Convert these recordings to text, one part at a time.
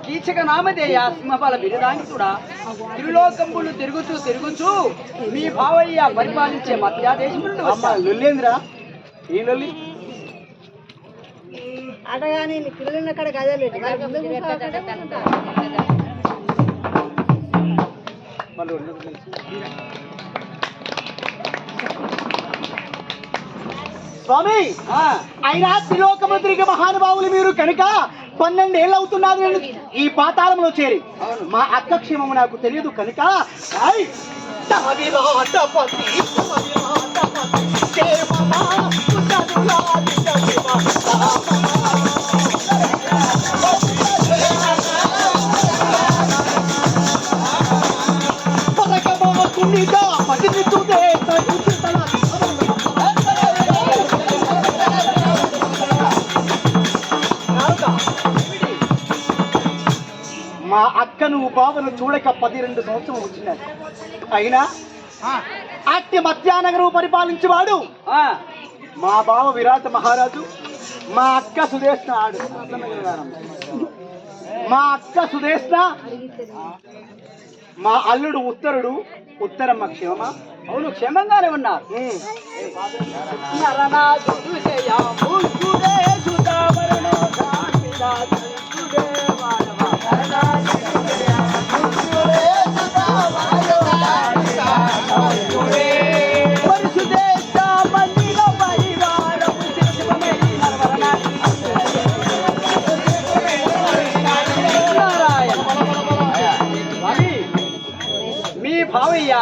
కీచక నామధేయ సింహపాల బిరుదాంకితుడా తిరులోకంబులు తిరుగుచూ మీ భావయ్య పరిపాలించే మధ్యాదేశములు లొల్లేంద్ర ఈ లొల్లి అడగాని పిల్లలు అక్కడ కదలేదు స్వామి అయినా త్రిలోకములు తిరిగే మహానుభావులు మీరు కనుక 12 ఏళ్ళు అవుతున్నారు నేను ఈ పాతాళంలో చేరి మా అక్క క్షేమము నాకు తెలియదు కనుక మా అక్కను బావను చూడక 12 సంవత్సరం వచ్చినాడు అయినా అట్టి మధ్యానగరం పరిపాలించేవాడు మా బావ విరాట మహారాజు మా అక్క సుదేష్ణ ఆడు మా అక్క సుదేష్ణ మా అల్లుడు ఉత్తరమ్మ క్షేమమా అవును క్షేమంగానే ఉన్నారు మీ భావయ్య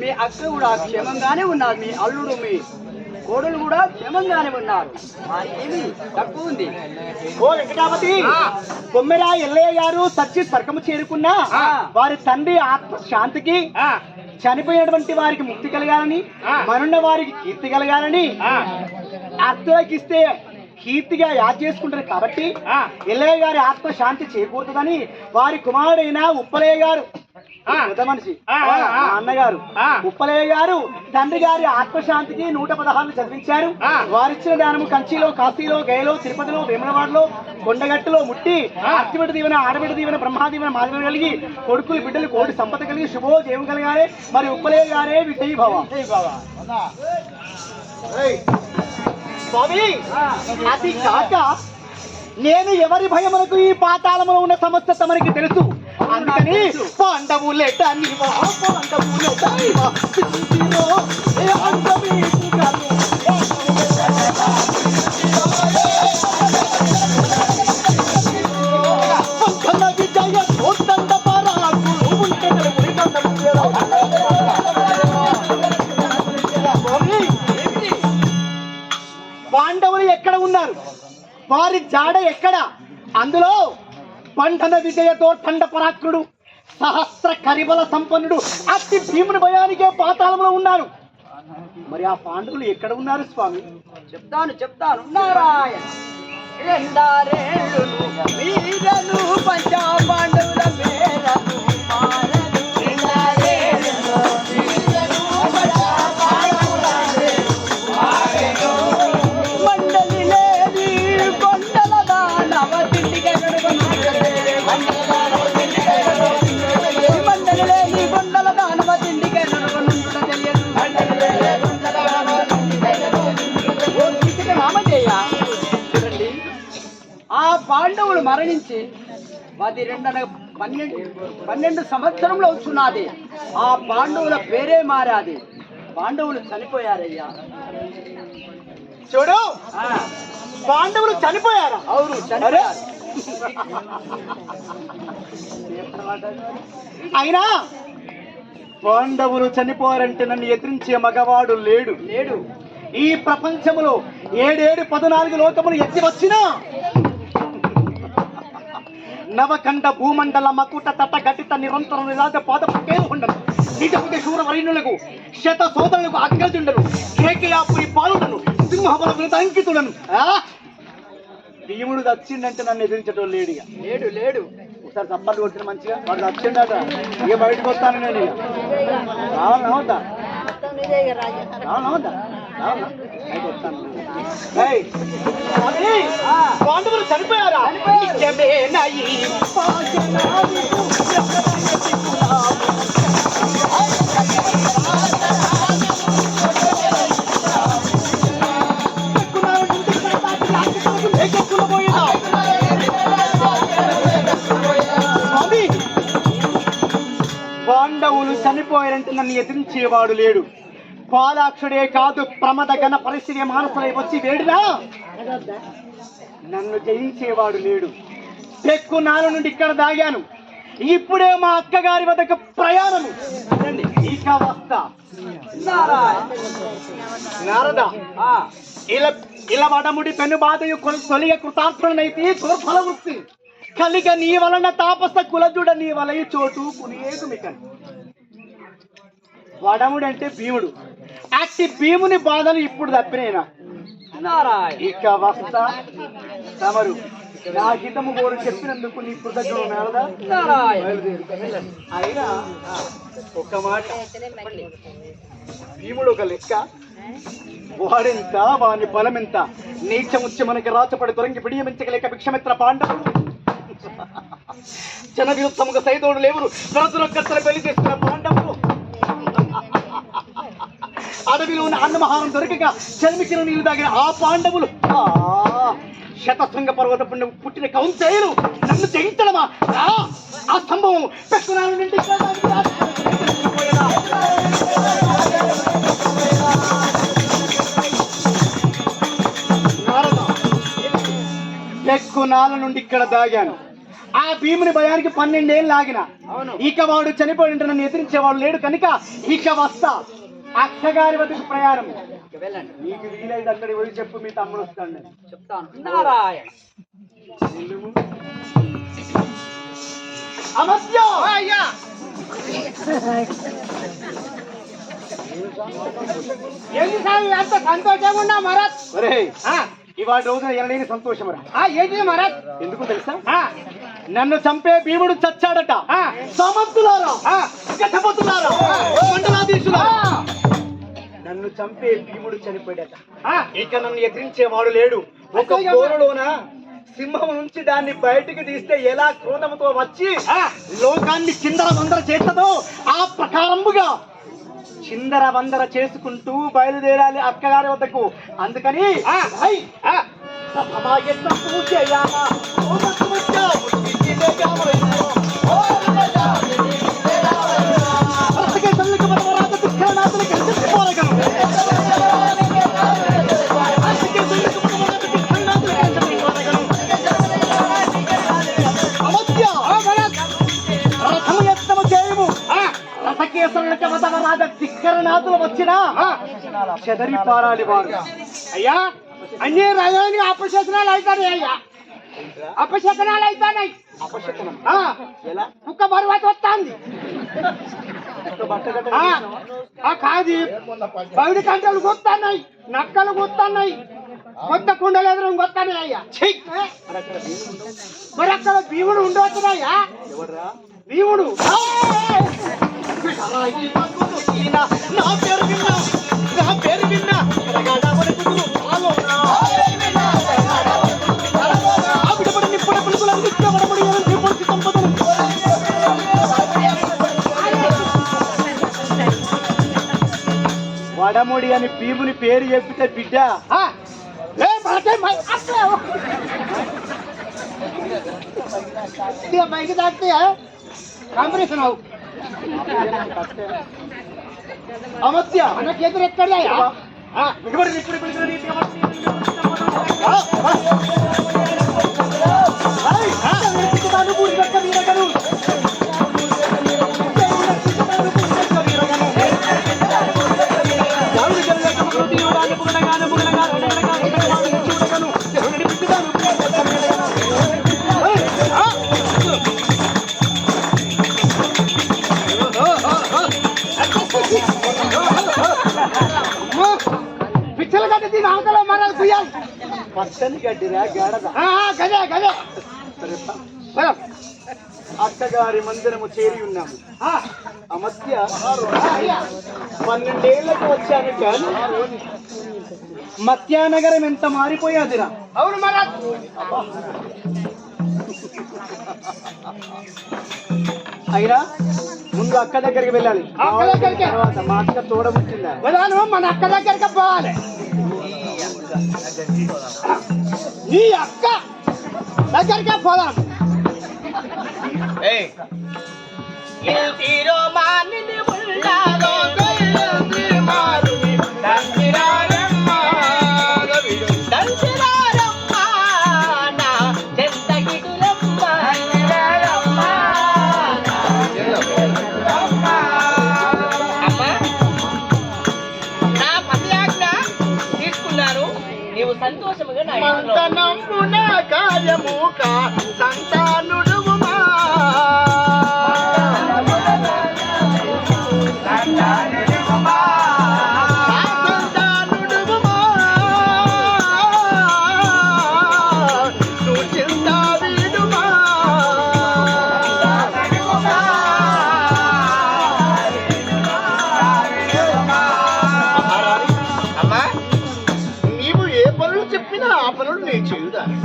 మీ అక్క కూడా క్షేమంగానే ఉన్నారు మీ అల్లుడు మీ కోడలు కూడా క్షేమంగానే ఉన్నారు ఏమి తక్కువ ఉంది ఓ వెంకటాపతి బొమ్మెరా ఎల్లయ్య గారు సచ్చి స్వర్గము చేరుకున్నా వారి తండ్రి ఆత్మ శాంతికి చనిపోయినటువంటి వారికి ముక్తి కలగాలని మనున్న వారికి కీర్తి కలగాలని అత్తలకిస్తే కీర్తిగా యాద్ చేసుకుంటారు కాబట్టి ఎల్లయ్య గారి ఆత్మ శాంతి చేకూరుతుందని వారి కుమారుడైన ఉప్పలయ్య గారు పెద్ద మనిషి అన్నగారు ఉప్పలయ్య గారు తండ్రి గారి ఆత్మశాంతికి 116 చదివించారు. వారిచ్చిన దానము కంచిలో, కాశీలో, గయలో, తిరుపతిలో, వేములవాడలో, కొండగట్టులో ముట్టి అర్తిబిడ్డ దీవెన, ఆడబిడ్డ దీవెన, బ్రహ్మాదీవెన మాదిరి కలిగి కొడుకులు బిడ్డలు కోటి సంపద కలిగి శుభో జయం కలిగారే. మరి ఉప్పలయ్య గారే విజయ్ భవ. స్వామి అది కాక నేను ఎవరి భయములకు ఈ పాతాళములో ఉన్న సమస్య తమరికి తెలుసు. అందుకని పాండవులెట పాండవులు ఎక్కడ ఉన్నారు, వారి జాడ ఎక్కడ? అందులో పంఠన విజయతో తండ పరాక్రుడు, సహస్ర కరిబల సంపన్నుడు అతి భీముని భయానికే పాతాళంలో ఉన్నారు. మరి ఆ పాండవులు ఎక్కడ ఉన్నారు స్వామి? చెప్తాను నారాయణ పంచా పాండవుల పేరను మండలి లేది కొండల దానవ తిండికి మండలి లేని కొండల దానవ తిండికి చూడండి, ఆ పాండవులు మరణించి 12 సంవత్సరంలో వచ్చున్నది. ఆ పాండవుల పేరే మారాది. పాండవులు చనిపోయారయ్యా. చూడు, పాండవులు చనిపోయారా? అవును, చనిపోయారు. అయినా పాండవులు చనిపోయారంటే నన్ను ఎదిరించే మగవాడు లేడు. ఈ ప్రపంచములో 7 14 లోకములు ఎత్తి వచ్చినా నవకండ భూమండల మకుట తట ఘటిత నిరంతరం నిరాజ పాద పక్కేలు ఉండను. నిజముఖ శూర వరిణులకు, శత సోదరులకు అగ్రజుండను, కేకయాపురి పాలుడను, సింహబల అంకితులను. భీముడు వచ్చిందంటే నన్ను ఎదిరించడం లేడుగా. లేడు. ఒకసారి చప్పట్లు కొట్టిన మంచిగా వాడు వచ్చిండట. ఇక బయటకు వస్తాను నేను. రావాలవుతా బయటకు వస్తాను. ఏయ్, స్వామి, పాండవులు చనిపోయారా? నిజమేనా ఈ స్వామి, పాండవులు చనిపోయారంటే నన్ను ఎదిరించేవాడు లేడు. పాలాక్షుడే కాదు, ప్రమద గణ పరిస్థితి మానసులై వచ్చి వేడినా నన్ను జయించేవాడు లేడు. పెక్కునాల నుండి ఇక్కడ దాగాను. ఇప్పుడే మా అక్కగారి వద్దకు ప్రయాణము. ఇక వస్తా. నారద, ఇలా వడముడి పెను బాధయు తొలిగ కృతార్థులనైతే తోర్ఫల వృత్తి కలిగ నీ వలన తాపస కులజుడ నీ వలయ చోటు కునియేదు మికన్. వడముడు అంటే భీముడు. అట్టి భీముని బాధలు ఇప్పుడు తప్పినేనా? ఇక వస్తా. తమరు నా హితము గోరు చెప్పినందుకు నీ కృతజ్ఞుడు నారదా. అయినా ఒక మాట, భీముడు ఒక లెక్క, వాడెంత వాని బలమెంత, నీచముచ్చ మనకి రాచపడి తొరంగి పిడియమించగలేక భిక్షమిత్ర పాండవులు జన విరుద్ధముగా సైదోడు లేవురు తరచురొక్కత్తర పెళ్లి చేస్తున్న పాండవులు అడవిలో ఉన్న అన్నమహారం దొరకక చర్మికిన నీళ్లు తాగిన ఆ పాండవులు శతశృంగ పర్వత పుట్టిన కౌంతేయులు నన్ను జయించడమా? ఆ స్తంభం పెట్టుకున్నాను నుండి పెక్కునాల నుండి ఇక్కడ దాగాను. ఆ భీముని భయానికి 12 ఏళ్ళు లాగిన. ఇక వాడు చనిపోయింటే నన్ను ఎదిరించేవాడు లేడు కనుక ఇక వస్తా. అక్కగారి వద్దకు ప్రయాణం. వెళ్ళండి. మీకు వీలైతే అక్కడికి పోయి చెప్పు, మీ తమ్ముడు వస్తాడు. చెప్తాను. నారాయణ. అమస్య అంత సంతోషంగా ఉన్నా మహారాజ్. ఇవాళ రోజున ఎనలేని సంతోషమరా. ఏంటి మహారాజ్? ఎందుకు తెలుసా? నన్ను చంపే భీముడు చచ్చాడట. సామంతులారా, గజపతులారా, మండలాధీశులారా, నన్ను చంపే భీముడు చనిపోయాడట. ఇక నన్ను ఎదిరించేవాడు లేడు. ఒక పోరులోన సింహం నుంచి దాన్ని బయటికి తీస్తే ఎలా క్రోధముతో వచ్చి లోకాన్ని చిందర వందర చేస్తుందో ఆ ప్రకారముగా చిందర వందర చేసుకుంటూ బయలుదేరాలి అక్కగారి వద్దకు. అందుకని ధిక్కరనాథులు వచ్చినా చెదరి పారాలి వారు. అయ్యా, అన్ని రాజానికి అపశకనాలు అవుతాయి. అయ్యా, అపశకనాలు అవుతాయి. అపశకనం కుక్క బరువాత వస్తుంది. కాదు, బయటి కంటలు కొత్తన్నాయి, నక్కలు కొత్తన్నాయి, కొత్త కుండలు ఎదురు కొత్తన్నాయి. అయ్యా, మరి అక్కడ భీముడు ఉండవచ్చునయ్యా. భీముడు నా పేరు విన్నా, నా పేరు విన్నా వడముడి అని భీముని పేరు చెప్పితే బిడ్డ బయట దాటితే కాంపిటీషన్ అవు. అమత్య అన్న చేతులు ఎక్కడా? పిచ్చలు కట్టి ఆకలో మరాలు కుయ్యాలి. పచ్చని గడ్డిరా గేడదా? గదే గదే. అక్కగారి మందిరము చేరి ఉన్నాము. ఆ మధ్య 12 ఏళ్లకు వచ్చాను కానీ మత్యానగరం ఎంత మారిపోయాదిరా. అవును మరి. అయినా ముందు అక్క దగ్గరికి వెళ్ళాలి. అక్క దగ్గరికి? తర్వాత మా అక్క తోడబుట్టిందా వదాను మన అక్క దగ్గరికి పోవాలి. నీ అక్క దగ్గరికి పోదాం. మంతనమున కార్యముక సంతానుడుమా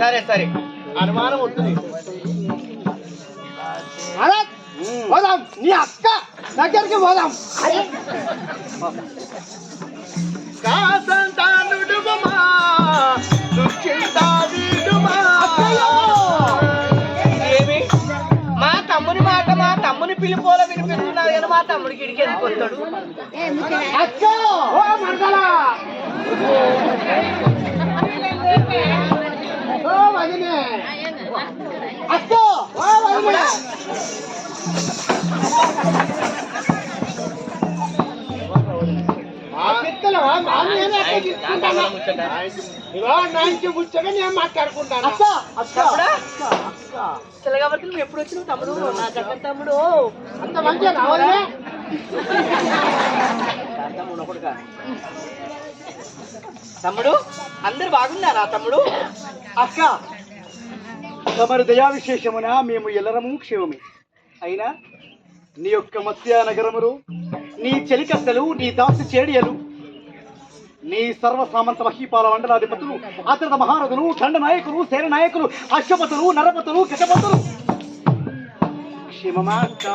సరే సరే అనుమానం వస్తుంది. పోదాం నీ అక్క దగ్గరికి పోదాం. ఏమి మా తమ్ముని మాట మా తమ్ముని పిలిపోలో వినిపిస్తున్నారు కానీ మా తమ్ముడికి ఇడికి వెళ్ళిపోతాడు. అక్క ఓ మంగళ ఓ వదినే అక్క ఓ వదినే నేను మాట్లాడుకుంటాను. అక్క అక్క కాబట్టి నువ్వు ఎప్పుడు వచ్చినావు తమ్ముడు? నా చక్కని తమ్ముడు అంత మంచిగా రావాలి. తమ్ముడు అందరు బాగున్నారా తమ్ముడు? అక్క తమరి దయా విశేషమున మేము ఎల్లరము క్షేమమే. అయినా నీ యొక్క మత్స్యానగరములు, నీ చెలికత్తెలు, నీ దాసి చేడియలు, నీ సర్వసామంత మహీపాల మండలాధిపతులు, అతృత మహారథులు, ఖండ నాయకులు, సేన నాయకులు, అశ్వపతులు, నరపతులు, గజపతులు క్షేమమా అక్క?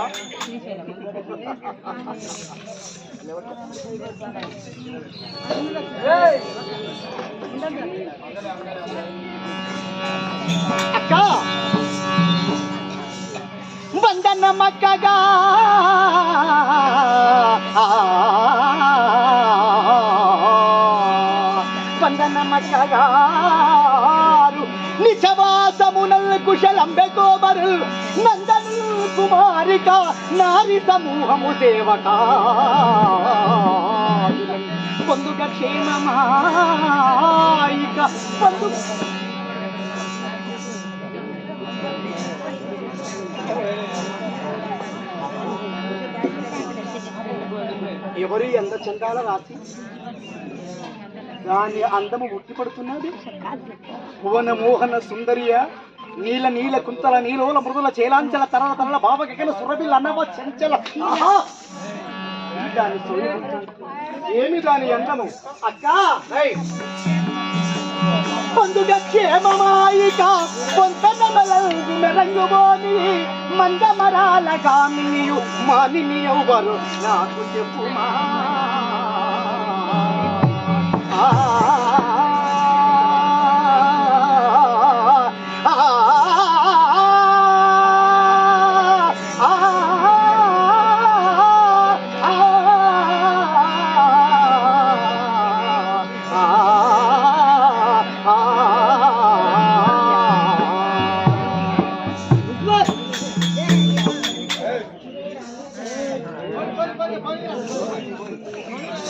అక్క వందనమక్కగా వందనమక్కగారు నిజవాసమునల్ కుశలంబెకోబరు నందను కుమారిక నారి సమూహము సేవక పొందుక క్షేమమాయిక పొందు ఎవరి అంద చందాల రాసి దాని అందము ఉట్టిపడుతున్నది. భువన మోహన సుందరియ నీల నీల కుంతల నీలోల మృదుల చేలాంచల తరల తరల బాబకెల సురబిల్ అన్నవ చంచల దాని ఏమి దాని అందము అక్క? పొందుగ క్షేమమాయిక పొంతనమలంగు మెరంగుబోని మందమరాల కామినియు మాలిని ఎవరు నాకు చెప్పుమా.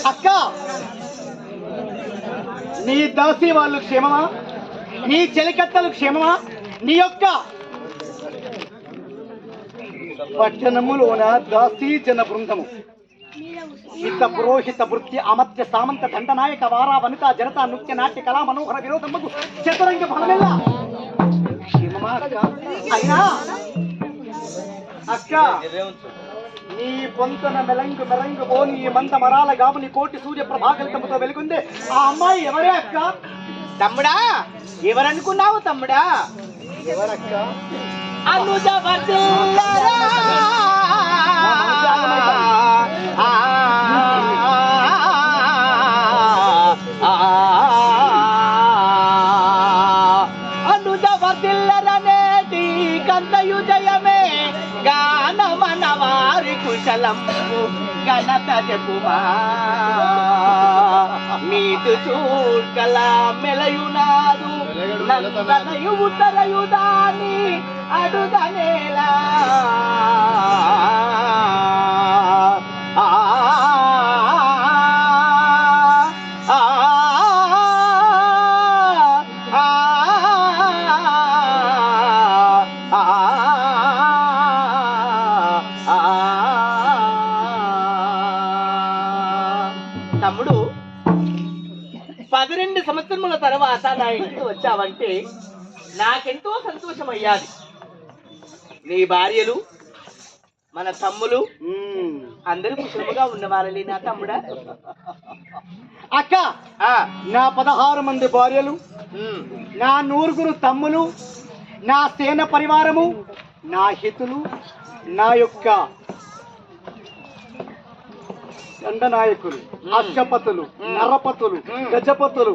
అక్క నీ దాసి వాళ్ళు క్షేమమా? నీ చెలికత్తలు క్షేమమా? నీ యొక్క పట్టణములోన దాసీ జన బృందము హిత పురోహిత వృత్తి అమత్య సామంత దండనాయక వారా వనిత జనత నృత్య నాట్య కళా మనోహర వినోదమ్మకు చతురంగ ఫలమెల్ల క్షేమమా అక్క? అయినా అక్క నీ పొంతన మెలంగు మెరంగు పోని ఈ మంద మరాల గాముని కోటి సూర్య ప్రభాకలితంతో వెలుగుంది ఆ అమ్మాయి ఎవరే అక్క? తమ్ముడా ఎవరనుకున్నావు తమ్ముడా? ఎవరక్క? అనుజ వర్ధిల్లరా. అనుజ వర్ధిల్లరనేటి కంతయు జయమే గానమన వారి కుశలం గణత జపుమా మీదు చూడ్కల మెలయునాదు నందనయు ఉత్తరయుదాని అడుగనేలా తమ్ముడు 12 సంవత్సరముల తర్వాత నా ఇంటికి వచ్చావంటే నాకెంతో సంతోషమయ్యాది. నీ భార్యలు మన తమ్ములు అందరూ కుటుంబగా ఉన్నవారలే నా తమ్ముడా. అక్క నా 16 మంది భార్యలు, నా 100 తమ్ములు, నా సేన పరివారము, నా హితులు, నా యొక్క దండనాయకులు, అక్షపతులు, నరపతులు, గజపతులు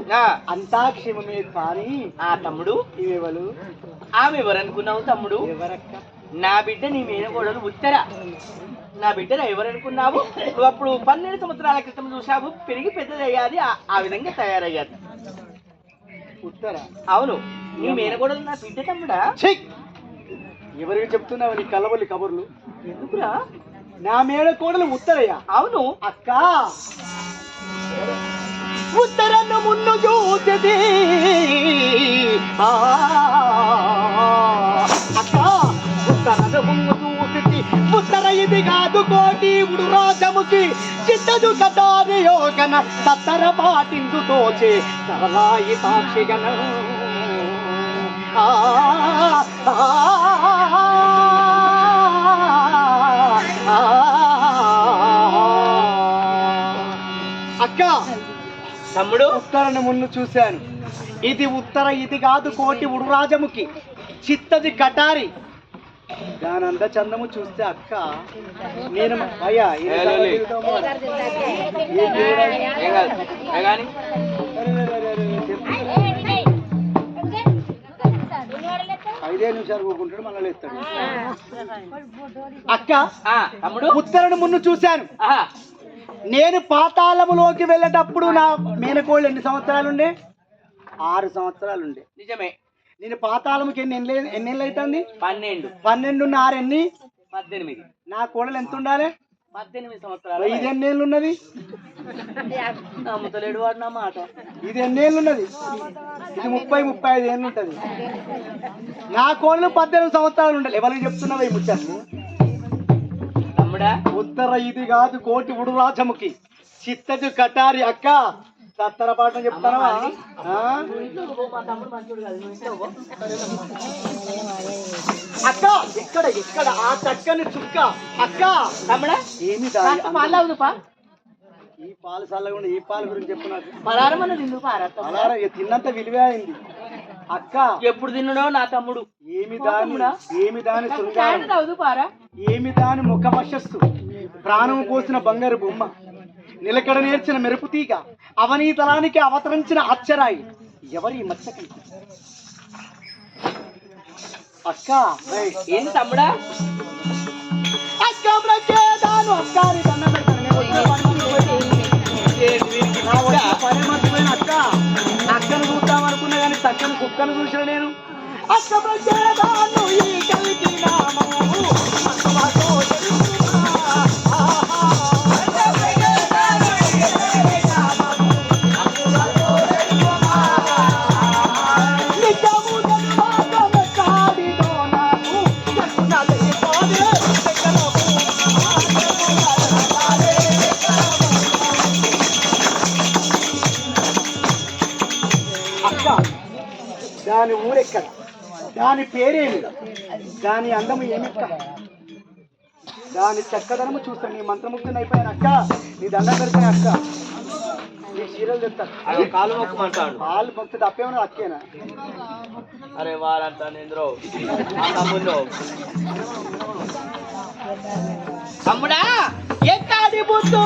అంతా క్షేమమే. కానీ ఆ తమ్ముడు ఇవేవలు? ఆమె ఎవరనుకున్నావు తమ్ముడు? ఎవరక్క? నా బిడ్డ నీ మేనకోడలు ఉత్తర. నా బిడ్డను ఎవరనుకున్నావు? నువ్వు అప్పుడు 12 సంవత్సరాల క్రితం చూసావు, పెరిగి పెద్దదయ్యాది, ఆ విధంగా తయారయ్యాది. ఉత్తర? అవును, నీ మేనకోడలు నా బిడ్డ తమ్ముడా. ఎవరికి చెప్తున్నావు నీ కలవలి కబుర్లు? ఎందుకురా? నా మేనకోడలు ఉత్తరయ్య. అవును అక్క, ఉత్తరను మున్ను చూసిది అక్క, ఉత్తరను మున్ను చూసిది ఉత్తర ఇది కాదు కోటి ఉడు రాజముకి చిట్టదు కటారి యోగన తత్తర పాటిందు తోచే సరళాయి సాక్షిగన అక్క, తమ్ముడు ఉత్తరను మున్ను చూశాను. ఇది ఉత్తర ఇది కాదు కోటి ఉడురాజముకి చిత్తది కటారి. దాని అంద చందము చూస్తే అక్క నేను అయ్యా ఐదే నిమిషాలు పోకుంటాడు మళ్ళీ లేస్తాడు. అక్క, తమ్ముడు ఉత్తరను మున్ను చూశాను. నేను పాతాళములోకి వెళ్ళేటప్పుడు నా మేనకోళ్ళు ఎన్ని సంవత్సరాలుండే? 6 సంవత్సరాలుండే. నిజమే. నేను పాతాళముకి ఎన్నేళ్ళు అవుతుంది? 12. 12 ఉన్న 6 ఎన్ని? 18. నా కోడలు ఎంత ఉండాలి? 18 సంవత్సరాలు. ఇది ఎన్నేళ్ళు ఉన్నది? నమ్ముతలేడు వాడు నా మాట. ఇది ఎన్నేళ్ళు ఉన్నది? ఇది 30-35 ఏళ్ళు ఉంటది. నా కోడలు 18 సంవత్సరాలు ఉండాలి. ఎవరికి చెప్తున్నావు ఈ ముచ్చట్లు? తమ్ముడా, ఉత్తర ఇది కాదు కోటి ఉడు రాజముకి చిత్తది కటారి. అక్క, సత్తర పాఠం చెప్తానా? అక్క, ఎక్కడ ఎక్కడ ఆ చక్కని చుక్క? అక్క, తమ్ముడా ఏమి ఈ పాలు చల్లకుండా ఈ పాలు గురించి చెప్పు నాకు. పలారమన్న తిందు పారా. తిన్నంత విలువే అయింది. అక్క, ఎప్పుడు తిన్నాడో నా తమ్ముడు. ఏమి దాని శృంగారం, అవుదు పారా. ఏమి దాని ముఖమశస్సు, ప్రాణం పోసిన బంగారు బొమ్మ, నిలకడ నేర్చిన మెరుపు తీగ, అవనీతలానికి అవతరించిన అచ్చరాయి. ఎవరి మచ్చకి? అక్క, ఏంటి తమ్ముడా? అక్క బ్రకేదాను అక్కారి దండం పెడతాను. పని మర్చిపోయిన అక్క, అక్కను చూద్దామనుకున్నా కానీ చక్కని కుక్కను చూసిన నేను. అక్క బ్రకేదాను ఈ కలికి నామము దాని ఊరెక్కడ, దాని పేరేమి, దాని అందము ఏమిక్క? దాని చక్కదనము చూస్తాను. నీ మంత్రముక్తిని అయిపోయాను అక్క, నీ దండ పెడతాను అక్క, నీ చీరలు తెస్తాను. అది కాలు మొక్కమంటాడు. పాలు భక్తి తప్పేమన్నా అక్కేనా? అరే వారంటాను ఇంద్రో తమ్ముడు. తమ్ముడా ఎక్కడి బుద్ధు